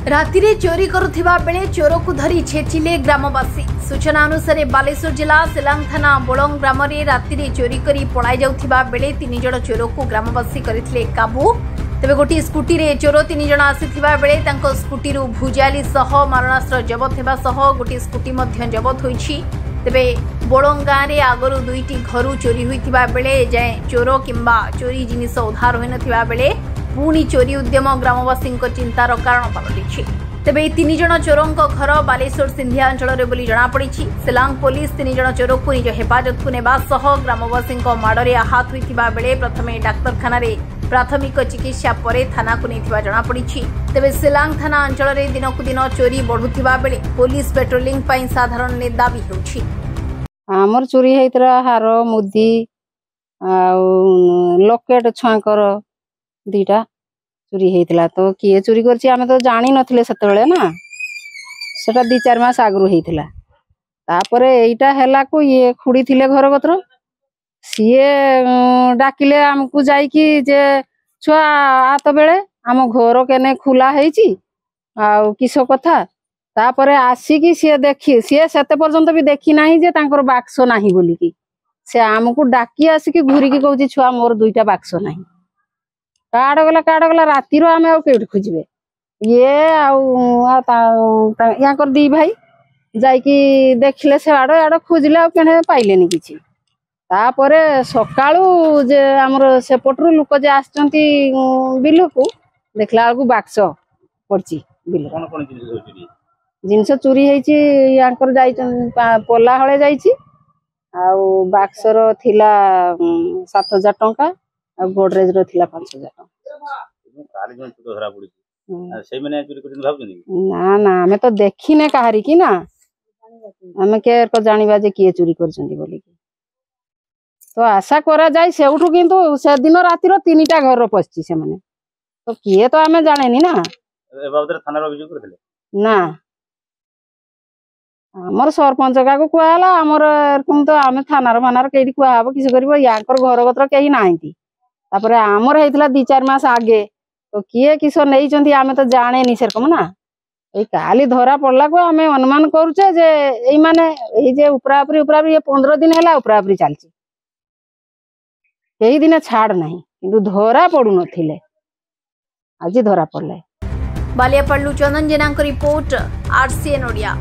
राति रे चोरी करुथिबा बेले चोर को धरी छेचिले ग्रामवासी। सूचना अनुसार बालेश्वर जिला सेलांग थाना बोलंग ग्राम रे राति रे चोरी करी पळाई जाउथिबा बेले 3 जण चोर को ग्रामवासी करथिले काबू। तेबे गोटी स्कूटी रे चोर 3 जण आसीथिबा बेले तांको स्कूटी रु भुजाली सह मारणास्त्र जबत हेबा सह गोटी स्कूटी मध्य जबत होईछि। तेबे बोलंग गाँ रे आगरु दुईटी घरु चोरी होइथिबा बेले जाय चोर किंबा चोरी जिनिस उद्धार होई नथिबा बेले पुणी चोरी उद्यम ग्रामवासी चिंतार कारण पलटि। तेबे 3 जण चोरों घर बालेश्वर सिंधिया अंचल बोली जनापड़ी। सेलांग पुलिस 3 जण चोर को निज हेफाजत को नेबा सह ग्रामवासी माड़े आहत होइथिबा बेले प्रथमे डाक्तरखाना रे प्राथमिक चिकित्सा परे थाना को नेथिबा जनापड़ी। तेबे सेलांग थाना अंचल रे दिनकु दिन चोरी बढ़ुथिबा बेले पुलिस पेट्रोलिंग पई साधारण ने दाबी होछि। हमर चोरी हेतरा हार मुदी आ लॉकेट छांकर दीटा चोरी हेतला। तो किए चोरी करछि आमे तो जानि नथिले सेतबेले ना, सेटा 2-4 मास आगरु हेतला। तापरे एइटा हेला को ये खुडी थिले घर गत्र सिए डाकिले हमकु जाई कि जे छुआ आत बेले हम घर केने खुला हेछि आ किसो कथा। तापरे आसी कि सिए देखि सिए सेते पर्यंत भी देखि नाही जे तांकर बाक्स नाही बोली कि से हमकु डाकी आसी कि घुरी कि कहउछि छुआ मोर 2टा बाक्स नाही। काड़ गला राती रो आमे केउठ खोजबे ये या कर दी भाई जाई कि देखले से आड़ खोजले आ केने पाइलेनी किछि। तापरे सकाळू जे हमर सेपटरू लोक जे आछंती बिलु को देखला को बाक्स पड़ची बिलु कोन कोन जिंस चोरी हेछि। याकर जाई पोला हळे जाईछि आ बाक्सर थिला 7000 टंका आ गोडरेज रो थिला 5000 टंका। काली जन तो धरा पड़ी से माने चोरी करन भाबजनी ना ना हमें तो देखिने काहारी की ना हमें के को जानिबा जे किए चोरी करछंती बोली की। तो आशा करा जाय सेउठु किंतु से दिन राती रो 3टा घर रो पछची से माने तो किए तो हमें जानेनी ना। ए बाबदरे थाना रो अभियोग करथिले ना हमर सरपंच का को कुआला हमर एरकम तो हमें थानार मानार केडी कुआबो किछ करबो याकर घर गत्र केही नाहिती। तापरे हमर हेतला 2-4 मास आगे तो किए किसो नहीं चंती आमे तो जाने नि सेरकम ना। ए काली धरा पड़ला को हमें अनुमान करूचे जे एई माने एई जे उपरापरी ये 15 दिन हैला उपरापरी चलची केही दिन छाड़ नहीं किंतु धरा पडु नथिले आज धरा पड़ले। बालियापल्लू चंदन जेना रिपोर्ट RCN ओडिया।